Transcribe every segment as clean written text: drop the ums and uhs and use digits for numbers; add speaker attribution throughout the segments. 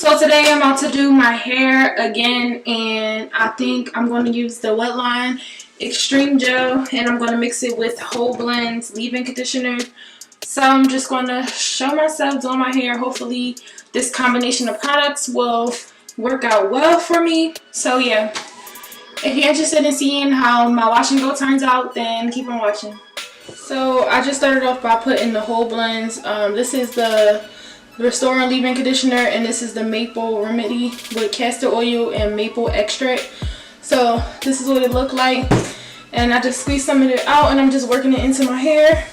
Speaker 1: So today I'm about to do my hair again, and I think I'm going to use the Wetline Xtreme Gel, and I'm going to mix it with Whole Blends leave-in conditioner. So I'm just going to show myself doing my hair. Hopefully this combination of products will work out well for me. So yeah, if you're interested in seeing how my wash and go turns out, then keep on watching. So I just started off by putting the Whole Blends. This is the Restore and Leave-In Conditioner, and this is the Maple Remedy with castor oil and maple extract. So this is what it looked like, and I just squeezed some of it out, and I'm just working it into my hair.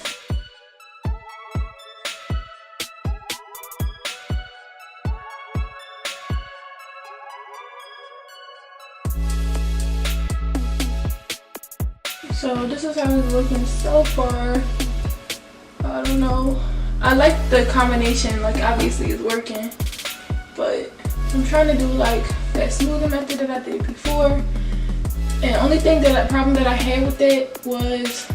Speaker 1: So this is how it's looking so far. I don't know. I like the combination, like obviously it's working, but I'm trying to do like that smoothing method that I did before. And only thing problem that I had with it was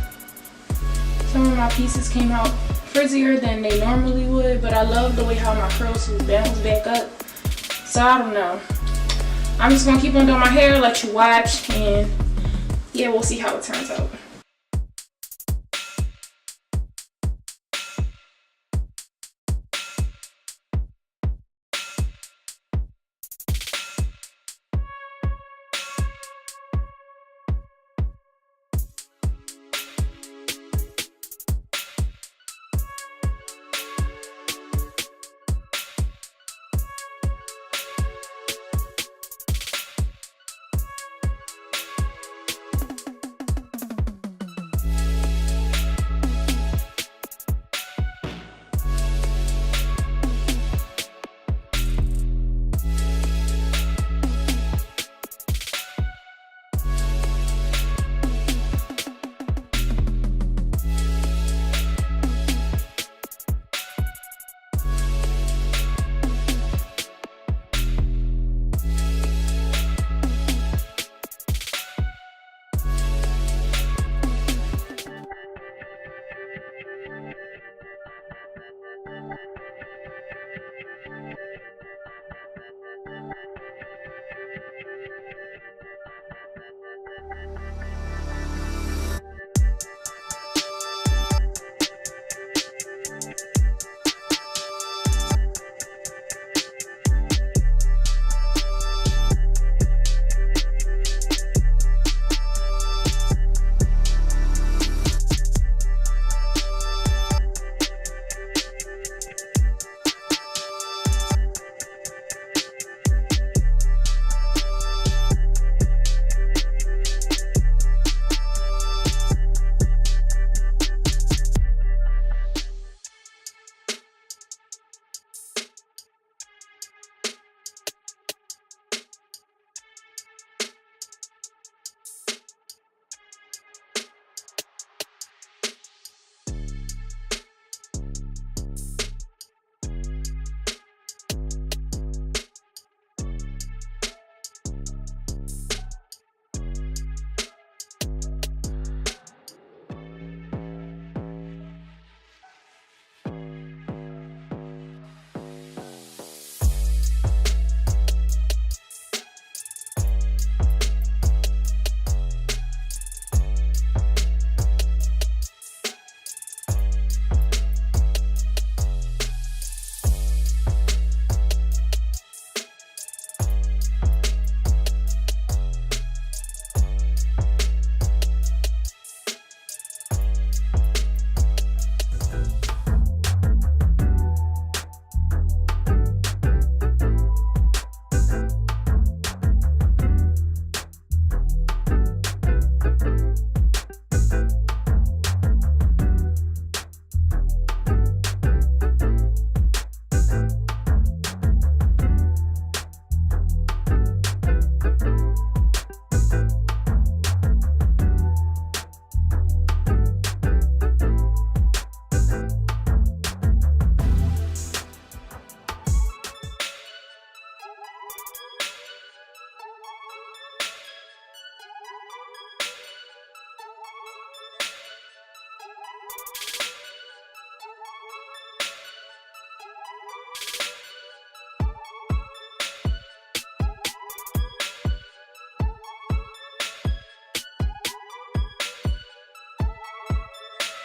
Speaker 1: some of my pieces came out frizzier than they normally would, but I love the way how my curls bounce back up. So I don't know. I'm just gonna keep on doing my hair, let you watch, and yeah, we'll see how it turns out.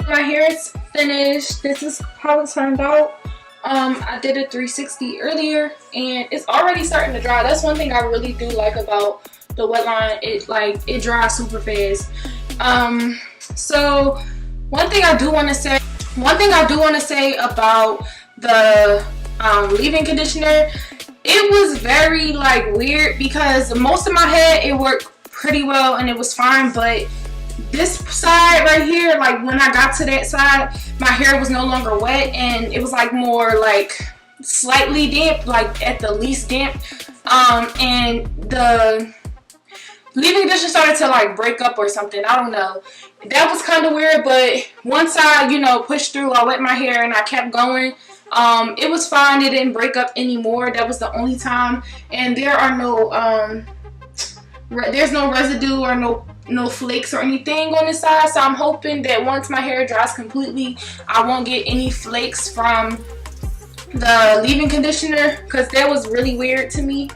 Speaker 1: my hair is finished. This is how it turned out. I did a 360 earlier and it's already starting to dry. That's one thing I really do like about the Wetline. It dries super fast. So one thing I do want to say about the leave-in conditioner, it was very weird because most of my head it worked pretty well and it was fine, but this side right here, when I got to that side, my hair was no longer wet and it was more slightly damp, at the least damp, and the leave-in conditioner started to break up or something. I don't know. That was kind of weird, but once I pushed through, I wet my hair and I kept going. It was fine. It didn't break up anymore. That was the only time, and there are no there's no residue or no flakes or anything on this side. So I'm hoping that once my hair dries completely, I won't get any flakes from the leave-in conditioner, because that was really weird to me.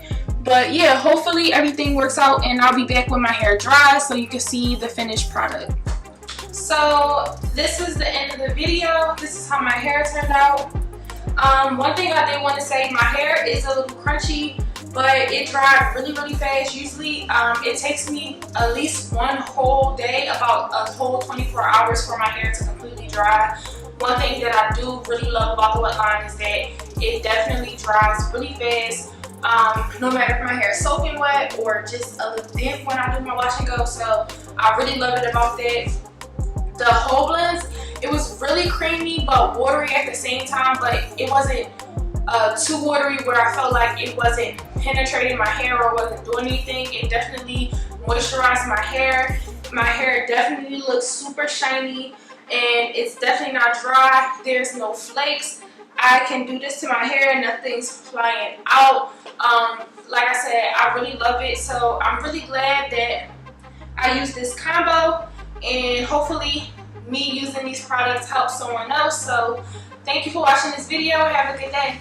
Speaker 1: But yeah, hopefully everything works out and I'll be back when my hair dries so you can see the finished product. So this is the end of the video. This is how my hair turned out. One thing I did want to say, my hair is a little crunchy, but it dried really fast. Usually it takes me at least one whole day, about a whole 24 hours for my hair to completely dry. One thing that I do really love about the Wetline is that it definitely dries really fast. No matter if my hair is soaking wet or just a little damp when I do my wash and go. So I really love it about that. The whole blends, it was really creamy but watery at the same time, but it wasn't too watery where I felt like it wasn't penetrating my hair or wasn't doing anything. It definitely moisturized my hair. My hair definitely looks super shiny and it's definitely not dry. There's no flakes. I can do this to my hair, nothing's flying out. Like I said, I really love it. So I'm really glad that I used this combo, and hopefully me using these products helps someone else. So thank you for watching this video. Have a good day.